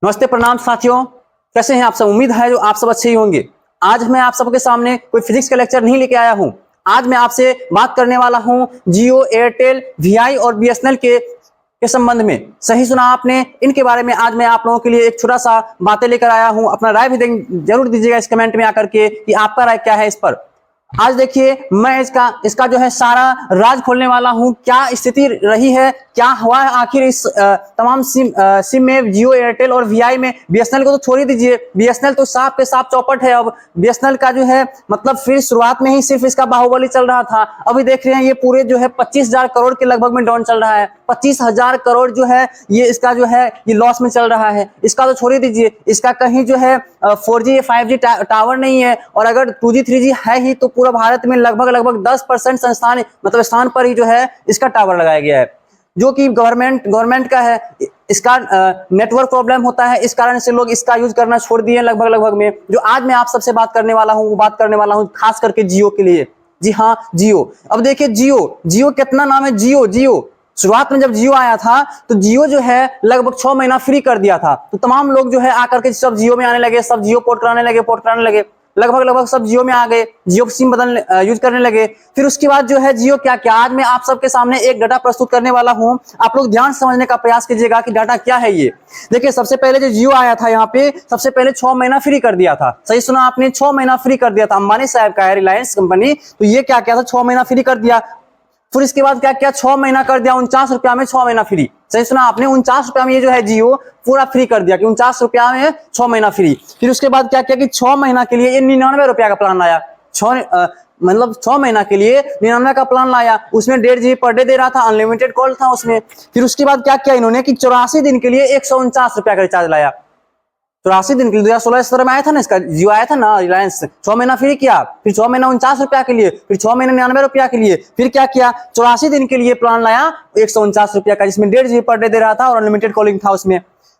नमस्ते, प्रणाम साथियों। कैसे हैं आप सब? उम्मीद है जो आप सब अच्छे ही होंगे। आज मैं आप सबके सामने कोई फिजिक्स का लेक्चर नहीं लेके आया हूं। आज मैं आपसे बात करने वाला हूं जियो, एयरटेल, वीआई और बीएसएनएल के संबंध में। सही सुना आपने, इनके बारे में आज मैं आप लोगों के लिए एक छोटा सा बातें लेकर आया हूं। अपना राय भी जरूर दीजिएगा इस कमेंट में आकर के कि आपका राय क्या है इस पर। आज देखिए, मैं इसका जो है सारा राज खोलने वाला हूं। क्या स्थिति रही है, क्या हुआ है आखिर इस तमाम सिम में, जियो, एयरटेल और वीआई में। बीएसएनएल को तो छोड़ ही दीजिए, बीएसएनएल तो साफ के साफ चौपट है। अब बीएसएनएल का जो है मतलब फिर शुरुआत में ही सिर्फ इसका बाहुबली चल रहा था। अभी देख रहे हैं ये पूरे जो है 25,000 करोड़ के लगभग में डाउन चल रहा है। 25,000 करोड़ जो है ये इसका जो है ये लॉस में चल रहा है। इसका तो छोड़ ही दीजिए, इसका कहीं जो है 4G या 5G टावर नहीं है। और अगर 2G 3G है ही तो पूरा भारत में लगभग 10% संस्थान मतलब स्थान पर ही जो है इसका टावर लगाया गया है, जो कि गवर्नमेंट का है। इसका नेटवर्क प्रॉब्लम होता है, इस कारण से लोग इसका यूज करना छोड़ दिए लगभग में। जो आज मैं आप सबसे बात करने वाला हूं वो बात करने वाला हूं खास करके जियो के लिए। जी हाँ, जियो। अब देखिए, जियो कितना नाम है। जियो शुरुआत में जब जियो आया था तो जियो जो है लगभग 6 महीना फ्री कर दिया था। तो तमाम लोग जो है आकर के सब जियो में आने लगे, सब जियो पोर्ट कराने लगे, लगभग सब जियो में आ गए, जियो सिम यूज करने लगे। फिर उसके बाद जो है जियो क्या आज मैं आप सबके सामने एक डाटा प्रस्तुत करने वाला हूं। आप लोग ध्यान समझने का प्रयास कीजिएगा कि डाटा क्या है ये। देखिए, सबसे पहले जो जियो आया था यहाँ पे सबसे पहले 6 महीना फ्री कर दिया था। सही सुना आपने, 6 महीना फ्री कर दिया था। अंबानी साहब का है रिलायंस कंपनी, तो ये क्या था, 6 महीना फ्री कर दिया। फिर इसके बाद क्या 6 महीना कर दिया 49 रुपया में 6 महीना फ्री। सही सुना आपने, 49 रुपया में ये जो है जियो पूरा फ्री कर दिया कि 49 रुपया में 6 महीना फ्री। फिर उसके बाद क्या किया कि 6 महीना के लिए ये 99 रुपया का प्लान लाया। 6 महीना के लिए 99 का प्लान लाया। उसमें 1.5 GB पर डे दे रहा था, अनलिमिटेड कॉल था उसमें। फिर उसके बाद क्या किया इन्होंने कि 84 दिन के लिए 149 रुपया का रिचार्ज लाया। 84 दिन के लिए 2016-17 में आया था ना, इसका जियो आया था ना रिलायंस। 6 महीना फ्री किया, फिर 6 महीना 49 रुपया के लिए, फिर 6 महीने 99 रुपया के लिए। फिर क्या किया, 84 दिन के लिए प्लान लाया 149 रुपया का, जिसमें 1.5 GB पर डे दे रहा था और अनलिमिटेड कॉलिंग था उसमें।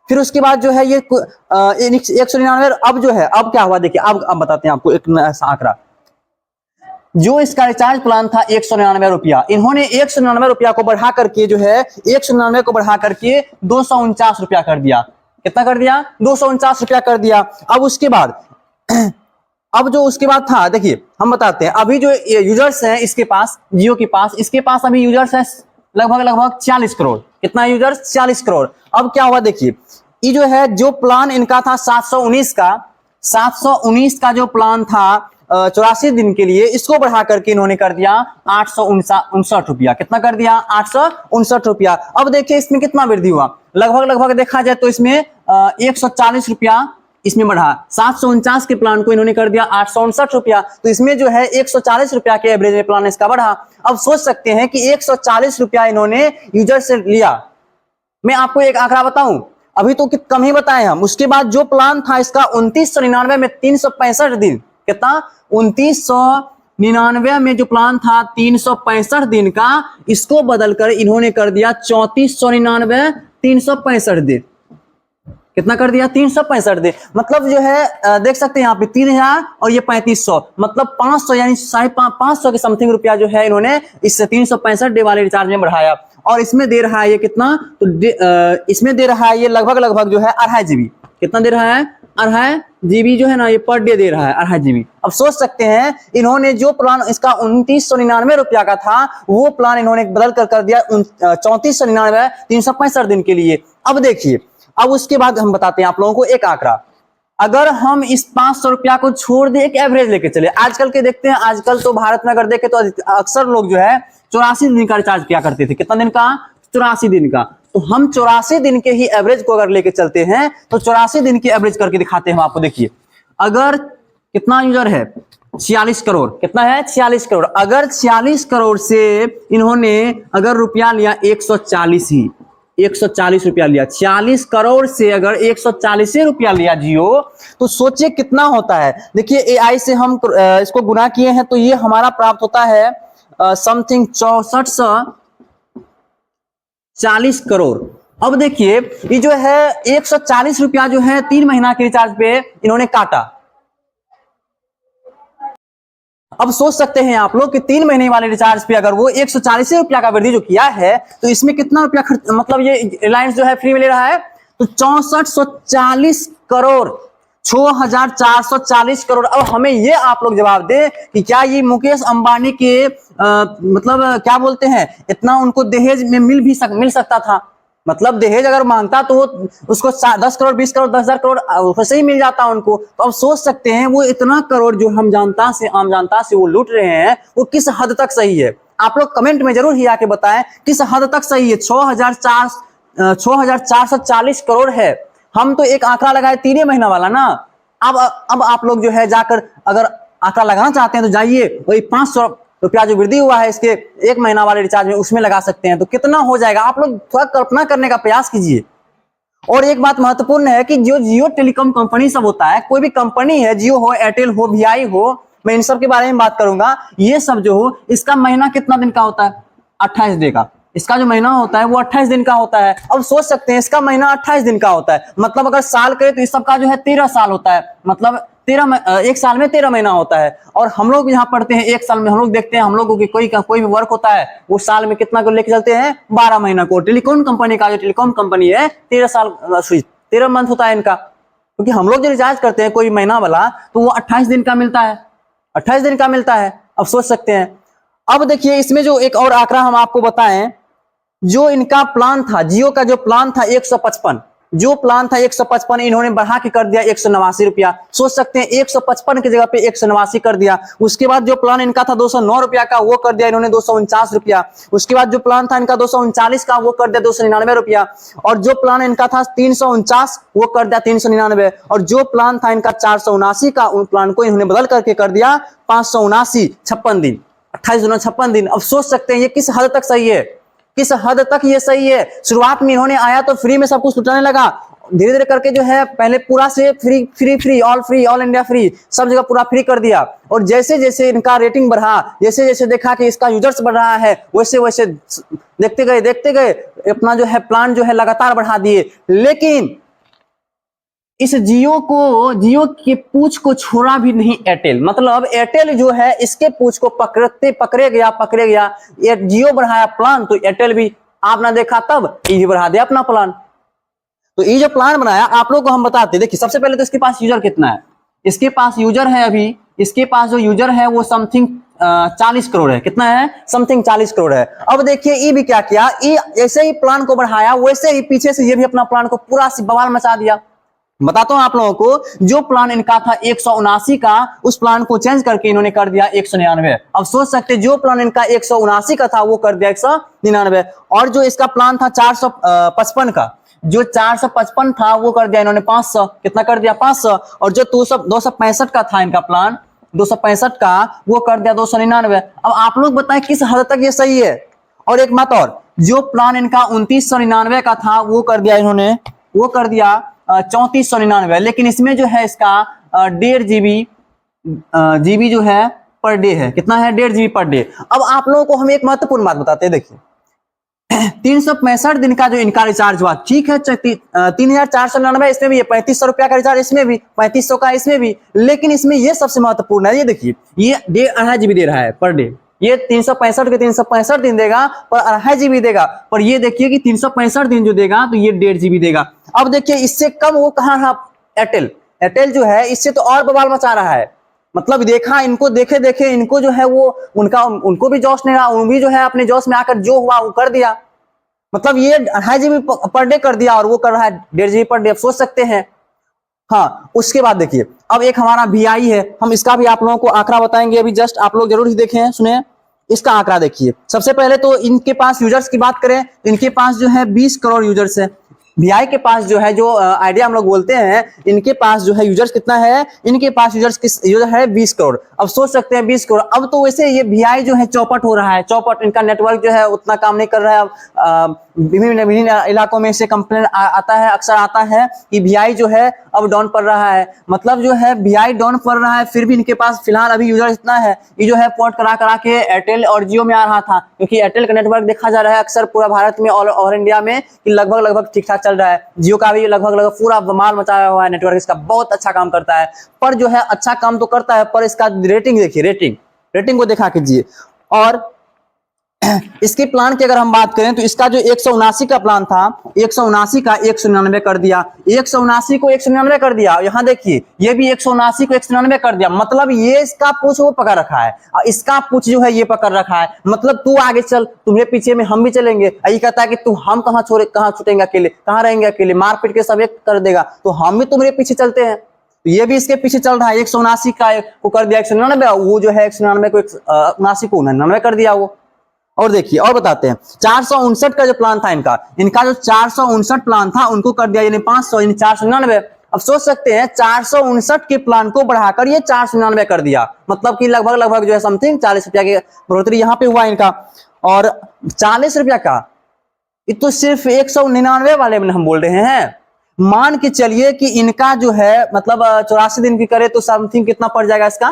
फिर उसके बाद जो है ये 199। अब जो है अब क्या हुआ देखिए, अब बताते हैं आपको एक आंकड़ा। जो इसका रिचार्ज प्लान था 199 रुपया, इन्होंने 199 रुपया को बढ़ा करके जो है 199 को बढ़ा करके 249 रुपया कर दिया। कितना कर दिया? 249 रुपया कर दिया। अब उसके बाद अब जो उसके बाद था, देखिए हम बताते हैं। अभी जो यूजर्स हैं इसके पास, जियो के पास, इसके पास अभी यूजर्स हैं लगभग 40 करोड़। कितना यूजर्स? 40 करोड़। अब क्या हुआ देखिए, ये जो है जो प्लान इनका था 719 का जो प्लान था 84 दिन के लिए, इसको बढ़ा करके इन्होंने कर दिया 859 रुपया। कितना कर दिया? 859 रुपया। अब देखिए इसमें कितना वृद्धि हुआ, लगभग देखा जाए तो इसमें 140 रुपया इसमें बढ़ा। 749 के प्लान को इन्होंने कर दिया 859 रुपया। तो इसमें जो है 140 रुपया के एवरेज में प्लान इसका बढ़ा। अब सोच सकते हैं कि 140 रुपया इन्होंने यूजर से लिया। मैं आपको एक आंकड़ा बताऊं, अभी तो कम ही बताए हम। उसके बाद जो प्लान था इसका 2999 में 365 दिन, कितना? 2999 में जो प्लान था 365 दिन का, इसको बदलकर इन्होंने कर दिया 3499 365 दिन। कितना कर दिया? 365 दिन। मतलब जो है देख सकते हैं यहाँ पे 3000 और ये 3500, मतलब 500 यानी 550 के समथिंग रुपया जो है इन्होंने इस 365 डे वाले रिचार्ज में बढ़ाया। और इसमें दे रहा है ये कितना, तो इसमें दे रहा है ये लगभग जो है 2.5 GB। कितना दे रहा है? 2.5 GB जो है ना, ये पर डे दे रहा है 2.5 GB। अब सोच सकते हैं इन्होंने जो प्लान इसका 2999 रुपया का था, वो प्लान इन्होंने बदल कर दिया 3499 365 दिन के लिए। अब देखिए, अब उसके बाद हम बताते हैं आप लोगों को एक आंकड़ा। अगर हम इस 500 रुपया को छोड़ दे, एक एवरेज लेके चले, आजकल के देखते हैं, आजकल तो भारत में अगर देखें तो अक्सर लोग जो है 84 दिन का रिचार्ज किया करते थे। कितना दिन का? 84 दिन का। तो हम 84 दिन के ही एवरेज को अगर लेके चलते हैं तो 84 दिन की एवरेज करके दिखाते हैं हम आपको। देखिए, अगर कितना यूजर है? 46 करोड़। कितना है? 46 करोड़। अगर 46 करोड़ से इन्होंने अगर रुपया लिया 140 रुपया लिया, 40 करोड़ से अगर 140 रुपया लिया जियो, तो सोचिए कितना होता है। देखिए एआई से हम इसको गुना किए हैं तो ये हमारा प्राप्त होता है समथिंग 6440 करोड़। अब देखिए ये जो है 140 रुपया जो है 3 महीना के रिचार्ज पे इन्होंने काटा। अब सोच सकते हैं आप लोग कि 3 महीने वाले रिचार्ज पे अगर वो 140 रुपया का वृद्धि जो किया है, तो इसमें कितना रुपया खर्च, मतलब ये रिलायंस जो है फ्री में ले रहा है, तो 6440 करोड़, 6440 करोड़। अब हमें ये आप लोग जवाब दें कि क्या ये मुकेश अंबानी के मतलब क्या बोलते हैं, इतना उनको दहेज में मिल सकता था? मतलब दहेज अगर मांगता तो वो उसको 10 करोड़ 20 करोड़ 10,000 करोड़ वैसे ही मिल जाता उनको। तो अब सोच सकते हैं वो इतना करोड़ जो हम जनता से, आम जनता से वो लूट रहे हैं, वो किस हद तक सही है? आप लोग कमेंट में जरूर ही आके बताएं किस हद तक सही है। 6440 करोड़ है। हम तो एक आंकड़ा लगाए 3 महीना वाला ना। अब आप लोग जो है जाकर अगर आंकड़ा लगाना चाहते हैं तो जाइए वही 500 रुपया जो वृद्धि हुआ है इसके 1 महीना वाले रिचार्ज में, उसमें लगा सकते हैं। तो कितना हो जाएगा? आप लोग थोड़ा कल्पना करने का प्रयास कीजिए। और एक बात महत्वपूर्ण है कि जो जियो टेलीकॉम कंपनी सब होता है, कोई भी कंपनी है, जियो हो, एयरटेल हो, वीआई हो, मैं इन सब के बारे में बात करूंगा। ये सब जो हो, इसका महीना कितना दिन का होता है? 28 दिन का। इसका जो महीना होता है वो 28 दिन का होता है। अब सोच सकते हैं इसका महीना 28 दिन का होता है, मतलब अगर साल करे तो इस सब का जो है 13 साल होता है। मतलब 1 साल में 13 महीना होता है। और हम लोग यहाँ पढ़ते हैं 1 साल में, हम लोग देखते हैं हम लोगों की कोई भी वर्क होता है वो साल में कितना को लेके चलते हैं? 12 महीना को। टेलीकॉम कंपनी का, जो टेलीकॉम कंपनी है, 13 मंथ होता है इनका। क्योंकि हम लोग जो रिचार्ज करते हैं कोई महीना वाला, तो वो 28 दिन का मिलता है, 28 दिन का मिलता है। अब सोच सकते हैं। अब देखिए इसमें जो एक और आंकड़ा हम आपको बताएं, जो इनका प्लान था, जियो का जो प्लान था 155, जो प्लान था 155, इन्होंने बढ़ा के कर दिया 189 रुपया। सोच सकते हैं 155 की जगह पे 189 कर दिया। उसके बाद जो प्लान इनका था 209 रुपया का, वो कर दिया इन्होंने 249 रुपया। उसके बाद जो प्लान था इनका 239 का, वो कर दिया 299 रुपया। और जो प्लान इनका था 349, वो कर दिया 399। और जो प्लान था इनका 479 का, उन प्लान को इन्होंने बदल करके कर दिया 579, 56 दिन, 28 दिनों 56 दिन। अब सोच सकते हैं ये किस हद तक सही है, किस हद तक ये सही है। शुरुआत में इन्होंने आया तो फ्री में सब कुछ लुटाने लगा, धीरे धीरे करके जो है पहले पूरा से फ्री ऑल इंडिया फ्री, सब जगह पूरा फ्री कर दिया। और जैसे जैसे इनका रेटिंग बढ़ा, जैसे जैसे देखा कि इसका यूजर्स बढ़ रहा है, वैसे वैसे देखते गए अपना जो है प्लान जो है लगातार बढ़ा दिए। लेकिन इस जियो के पूछ को छोड़ा भी नहीं एयरटेल। मतलब एयरटेल जो है इसके पूछ को पकड़े गया। ये जियो बढ़ाया प्लान तो एयरटेल भी आपने देखा, तब ये बढ़ा दिया अपना प्लान। तो ये जो प्लान बनाया आप लोग को हम बताते, देखिए सबसे पहले तो इसके पास यूजर कितना है। इसके पास यूजर है, अभी इसके पास जो यूजर है वो समथिंग 40 करोड़ है। कितना है? समथिंग 40 करोड़ है। अब देखिए ये भी क्या किया, ये ऐसे ही प्लान को बढ़ाया, वैसे ही पीछे से ये भी अपना प्लान को पूरा बवाल मचा दिया। बताता हूं आप लोगों को, जो प्लान इनका था 179 का, उस प्लान को चेंज करके इन्होंने कर दिया 199। अब सोच सकते जो प्लान इनका 179 का था वो कर दिया 199। और जो इसका प्लान था 455 का, जो 455 था वो कर दिया इन्होंने 500। कितना कर दिया? 500। और जो 265 का था इनका प्लान, 265 का, वो कर दिया 299। अब आप लोग बताएं किस हद तक ये सही है। और एक बात और, जो प्लान इनका 2999 का था वो कर दिया इन्होंने, वो कर दिया 3499। लेकिन इसमें जो है इसका 1.5 जीबी जो है पर डे है। कितना है? 1.5 जीबी पर डे। अब आप लोगों को हम एक महत्वपूर्ण बात बताते हैं, देखिए 365 दिन का जो इनका रिचार्ज हुआ, ठीक है 3499 इसमें भी है, 3500 रुपया का रिचार्ज इसमें भी, 3500 का इसमें भी। लेकिन इसमें ये सबसे महत्वपूर्ण है, ये देखिए ये 2.5 जीबी दे रहा है पर डे। ये 365 के 365 दिन देगा पर 2.5 जीबी देगा। पर ये देखिए कि 365 दिन जो देगा तो ये 1.5 जीबी देगा। अब देखिए इससे कम वो कहां रहा? एयरटेल जो है इससे तो और बवाल मचा रहा है। मतलब देखा इनको, देखे इनको जो है वो उनको भी जोश नहीं रहा, उन भी जो है अपने जोश में आकर जो हुआ वो कर दिया। मतलब ये 2.5 जीबी पर डे कर दिया और वो कर रहा है 1.5 जीबी पर डे। सोच सकते हैं। हाँ, उसके बाद देखिए अब एक हमारा वीआई है, हम इसका भी आप लोगों को आंकड़ा बताएंगे। अभी जस्ट आप लोग जरूर ही देखें, सुने इसका आंकड़ा देखिए। सबसे पहले तो इनके पास यूजर्स की बात करें तो इनके पास जो है 20 करोड़ यूजर्स है। वीआई के पास जो है, जो आइडिया हम लोग बोलते हैं, इनके पास जो है यूजर्स कितना है? इनके पास यूजर है 20 करोड़। अब सोच सकते हैं 20 करोड़। अब तो वैसे ये वीआई जो है चौपट हो रहा है, चौपट। इनका नेटवर्क जो है उतना काम नहीं कर रहा है। विभिन्न इलाकों में से कंप्लेन आता है, अक्सर आता है कि वीआई जो है अब डाउन पड़ रहा है। मतलब जो है वीआई डाउन पड़ रहा है, फिर भी इनके पास फिलहाल अभी यूजर इतना है, ये जो है पोर्ट करा के एयरटेल और जियो में आ रहा था। क्योंकि एयरटेल का नेटवर्क देखा जा रहा है अक्सर पूरा भारत में और इंडिया में कि लगभग ठीक ठाक चल रहा है। जियो का भी लगभग पूरा माल मचाया हुआ है, नेटवर्क इसका बहुत अच्छा काम करता है। पर जो है अच्छा काम तो करता है, पर इसका रेटिंग देखिए, रेटिंग को देखा कीजिए। और इसके प्लान की अगर हम बात करें तो इसका जो 179 का प्लान था, 179 का 199 कर दिया, 179 को 199 कर दिया। यहां देखिए ये भी 179 को 199 कर दिया, मतलब ये इसका पूछ वो पकड़ रखा है और इसका पूछ जो है ये पकड़ रखा है। मतलब तू आगे चल, तुम्हारे पीछे में हम भी चलेंगे। यही कहता है कि तू हम कहां छोड़े, कहां छूटेंगे अकेले, कहां रहेंगे अकेले, मार पीट के सब एक कर देगा, तो हम भी तुम्हारे पीछे चलते हैं। तो ये भी इसके पीछे चल रहा है। 179 का को कर दिया 199, वो जो है 199 को 179 को 99 कर दिया वो। और देखिए और बताते हैं 459 का जो प्लान था इनका जो 459 प्लान था उनको कर दिया यानी 500 यानी 499। अब सोच सकते हैं 459 के प्लान को बढ़ाकर ये 499 कर दिया, मतलब कि लगभग जो है समथिंग 40 रुपया की बढ़ोतरी यहाँ पे हुआ इनका। और 40 रुपया का ये तो सिर्फ 199 वाले में हम बोल रहे हैं। मान के चलिए कि इनका जो है मतलब 84 दिन की करे तो समथिंग कितना पड़ जाएगा इसका,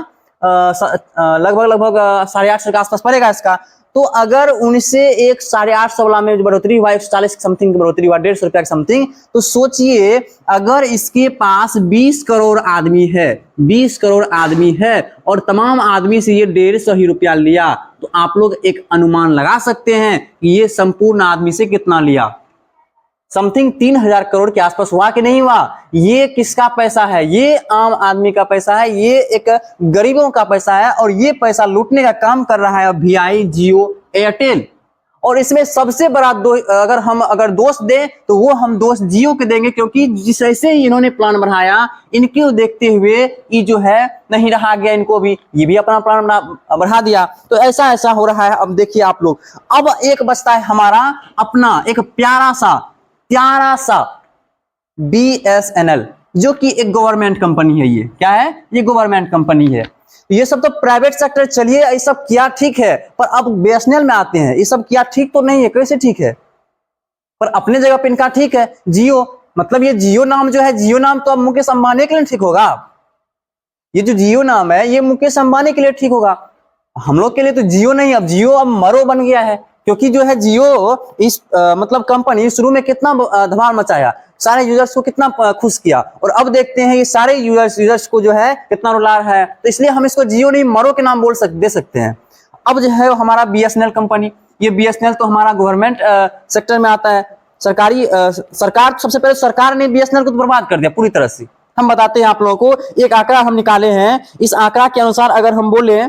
लगभग 850 के आसपास पड़ेगा इसका। तो अगर उनसे एक 850 वाला में बढ़ोतरी हुआ, 140 समथिंग की बढ़ोतरी हुआ, 150 रुपया समथिंग, तो सोचिए अगर इसके पास 20 करोड़ आदमी है, 20 करोड़ आदमी है और तमाम आदमी से ये 150 ही रुपया लिया, तो आप लोग एक अनुमान लगा सकते हैं कि ये संपूर्ण आदमी से कितना लिया। समथिंग 3000 करोड़ के आसपास हुआ कि नहीं हुआ। ये किसका पैसा है? ये आम आदमी का पैसा है, ये एक गरीबों का पैसा है और ये पैसा लूटने का काम कर रहा है वीआई, जियो, एयरटेल। और इसमें सबसे बड़ा अगर दोष दें तो वो हम दोष जियो के देंगे, क्योंकि जिस जैसे ही इन्होंने प्लान बढ़ाया इनको देखते हुए ये जो है नहीं रहा गया, इनको भी ये भी अपना प्लान बढ़ा दिया। तो ऐसा हो रहा है। अब देखिए आप लोग, अब एक बचता है हमारा अपना एक प्यारा सा BSNL, जो कि एक गवर्नमेंट कंपनी है। ये क्या है? ये गवर्नमेंट कंपनी है। ये सब तो प्राइवेट सेक्टर, चलिए ये सब किया ठीक है, पर अब BSNL में आते हैं। ये सब किया ठीक तो नहीं है, कैसे ठीक है? पर अपने जगह पे इनका ठीक है। जियो, मतलब ये जियो नाम जो है, जियो नाम तो अब मुकेश अंबानी के लिए ठीक होगा। ये जो जियो नाम है ये मुकेश अंबानी के लिए ठीक होगा, हम लोग के लिए तो जियो नहीं। अब जियो अब मरो बन गया है, क्योंकि जो है जियो इस मतलब कंपनी शुरू में कितना धमाल मचाया, सारे यूजर्स को कितना खुश किया, और अब देखते हैं ये सारे यूजर्स को जो है कितना रुला रहा है। तो इसलिए हम इसको जियो नहीं मरो के नाम दे सकते हैं। अब जो है हमारा BSNL कंपनी, ये BSNL तो हमारा गवर्नमेंट सेक्टर में आता है, सरकारी सरकार, सबसे पहले सरकार ने BSNL को तो बर्बाद कर दिया पूरी तरह से। हम बताते हैं आप लोगों को, एक आंकड़ा हम निकाले हैं। इस आंकड़ा के अनुसार अगर हम बोले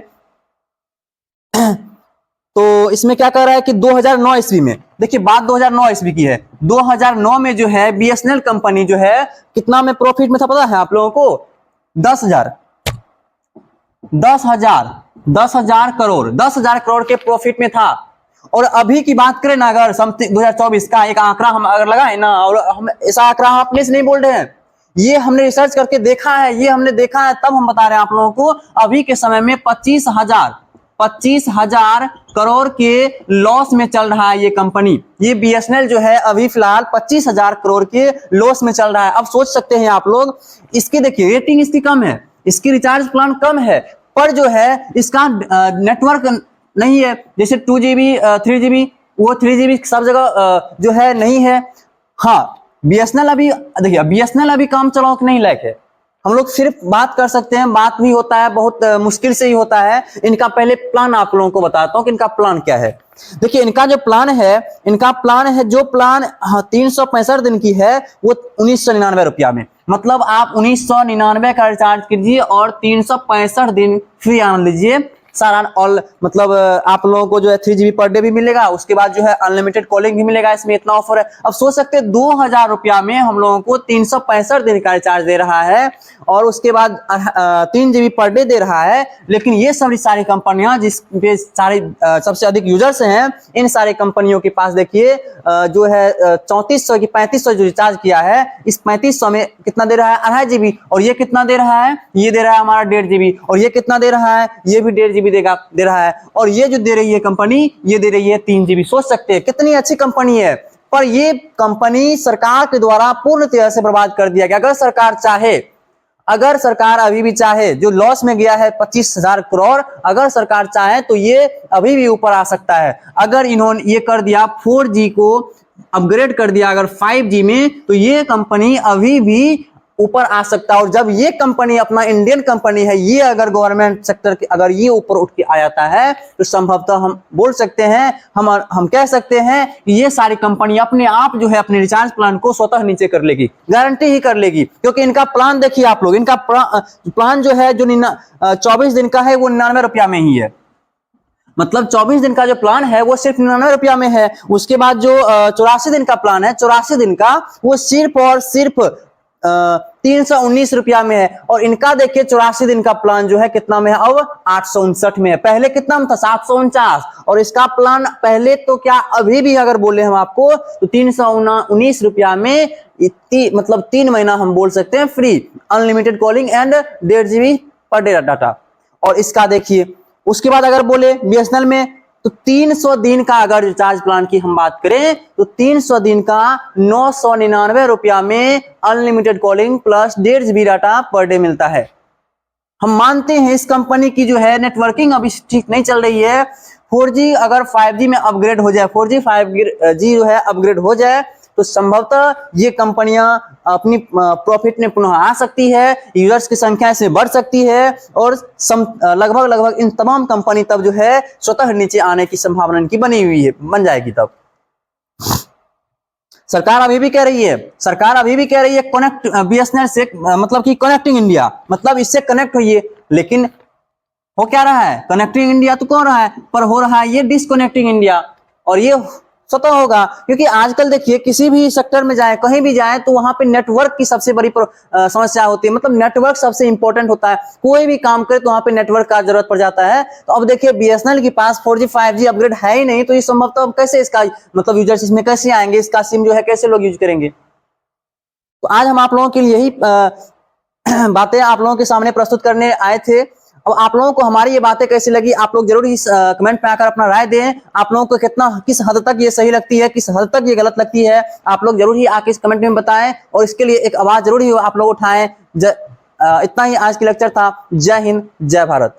तो इसमें क्या कह रहा है कि 2009 ईस्वी में, देखिए बात 2009 ईस्वी की है, 2009 में जो है BSNL कंपनी जो है कितना में प्रॉफिट में था पता है आप लोगों को? 10,000 करोड़ के प्रॉफिट में था। और अभी की बात करें ना, अगर 2024 का एक आंकड़ा हम अगर लगाए ना, और हम ऐसा आंकड़ा हम अपने से नहीं बोल रहे हैं, ये हमने रिसर्च करके देखा है, ये हमने देखा है, तब हम बता रहे हैं आप लोगों को। अभी के समय में 25,000 करोड़ के लॉस में चल रहा है ये कंपनी। ये BSNL जो है अभी फिलहाल 25,000 करोड़ के लॉस में चल रहा है। अब सोच सकते हैं आप लोग, इसकी देखिए रेटिंग इसकी कम है, इसकी रिचार्ज प्लान कम है, पर जो है इसका नेटवर्क नहीं है, जैसे 2GB 3GB, वो 3GB सब जगह जो है नहीं है। हाँ BSNL अभी देखिए, BSNL अभी काम चलाओ कि नहीं लायक है। हम लोग सिर्फ बात कर सकते हैं, बात भी होता है, बहुत मुश्किल से ही होता है। इनका पहले प्लान आप लोगों को बताता हूं कि इनका प्लान क्या है। देखिए इनका जो प्लान है, जो प्लान 365 दिन की है वो 1999 रुपया में, मतलब आप 1999 का रिचार्ज कीजिए और 365 दिन फ्री आनंद लीजिए सारा। और मतलब आप लोगों को जो है 3GB पर डे भी मिलेगा, उसके बाद जो है अनलिमिटेड कॉलिंग भी मिलेगा, इसमें इतना ऑफर है। अब सोच सकते हैं 2000 रुपया में हम लोगों को 365 दिन का रिचार्ज दे रहा है और उसके बाद 3GB पर डे दे रहा है। लेकिन ये सारी कंपनियां जिस पे सारे सबसे अधिक यूजर्स हैं, इन सारी कंपनियों के पास देखिए जो है 3400 की 3500 जो रिचार्ज किया है, इस 3500 में कितना दे रहा है? 2.5 GB। और ये कितना दे रहा है? ये दे रहा है हमारा 1.5 GB। और ये कितना दे रहा है? ये भी 1.5 GB दे रहा है। और ये जो दे रही है कंपनी, ये दे रही है 3 GB। सोच सकते हैं कितनी अच्छी कंपनी है, पर ये कंपनी सरकार के द्वारा पूर्ण तरह से बर्बाद कर दिया गया। अगर सरकार अभी भी चाहे, जो लॉस में गया है 25,000 करोड़, अगर सरकार चाहे तो ये अभी भी ऊपर आ सकता है। अगर इन्होंने ये कर दिया 4G को अपग्रेड कर दिया अगर 5G में, तो ये कंपनी अभी भी ऊपर आ सकता है। और जब ये कंपनी अपना इंडियन कंपनी है, ये अगर गवर्नमेंट सेक्टर के अगर ये ऊपर उठ के आ जाता है तो संभवतः हम बोल सकते हैं, हम कह सकते हैं कि ये सारी कंपनी अपने आप जो है अपने रिचार्ज प्लान को स्वतः नीचे कर लेगी, गारंटी ही कर लेगी। क्योंकि इनका प्लान देखिए आप लोग, इनका प्लान जो है जो 24 दिन का है वो 99 रुपया में ही है। मतलब 24 दिन का जो प्लान है वो सिर्फ 99 रुपया में है। उसके बाद जो 84 दिन का प्लान है, 84 दिन का, वो सिर्फ और सिर्फ 319 रुपया में है। और इनका देखिए 84 दिन का प्लान जो है कितना में है, अब 859 में है। पहले कितना में था, 749। और इसका प्लान पहले तो क्या अभी भी अगर बोले हम आपको तो 319 रुपया में मतलब 3 महीना हम बोल सकते हैं free, unlimited calling and 1.5 GB per day data. और इसका देखिए उसके बाद अगर बोले बीएसएनएल में तो 300 दिन का अगर रिचार्ज प्लान की हम बात करें तो 300 दिन का 999 रुपया में unlimited calling plus 1.5 GB data per day मिलता है। हम मानते हैं इस कंपनी की जो है नेटवर्किंग अभी ठीक नहीं चल रही है। 4G अगर 5G में अपग्रेड हो जाए, 4G 5G जो है अपग्रेड हो जाए तो संभवतः ये कंपनियां अपनी प्रॉफिट में पुनः आ सकती है, यूजर्स की संख्या इसमें बढ़ सकती है और लगभग इन तमाम कंपनी तब जो है स्वतः नीचे आने की संभावना इनकी बनी हुई है, बन जाएगी। तब सरकार अभी भी कह रही है कनेक्ट बीएसएनएल से, मतलब कि कनेक्टिंग इंडिया, मतलब इससे कनेक्ट होइए। लेकिन हो क्या रहा है, कनेक्टिंग इंडिया तो कौन रहा है, पर हो रहा है ये डिसकनेक्टिंग इंडिया। और ये स्वतः होगा क्योंकि आजकल देखिए किसी भी सेक्टर में जाए, कहीं भी जाए तो वहां पे नेटवर्क की सबसे बड़ी समस्या होती है। मतलब नेटवर्क सबसे इंपॉर्टेंट होता है, कोई भी काम करे तो वहां पे नेटवर्क का जरूरत पड़ जाता है। तो अब देखिए बीएसएनएल के पास 4G 5G अपग्रेड है ही नहीं, तो ये संभवतः अब कैसे इसका मतलब यूजर्स इसमें कैसे आएंगे, इसका सिम जो है कैसे लोग यूज करेंगे। तो आज हम आप लोगों के लिए यही बातें आप लोगों के सामने प्रस्तुत करने आए थे। अब आप लोगों को हमारी ये बातें कैसी लगी, आप लोग जरूर इस कमेंट में आकर अपना राय दें। आप लोगों को किस हद तक ये सही लगती है, किस हद तक ये गलत लगती है, आप लोग जरूर ही आके इस कमेंट में बताएं। और इसके लिए एक आवाज जरूर ही आप लोग उठाएं। इतना ही आज की लेक्चर था। जय हिंद, जय भारत।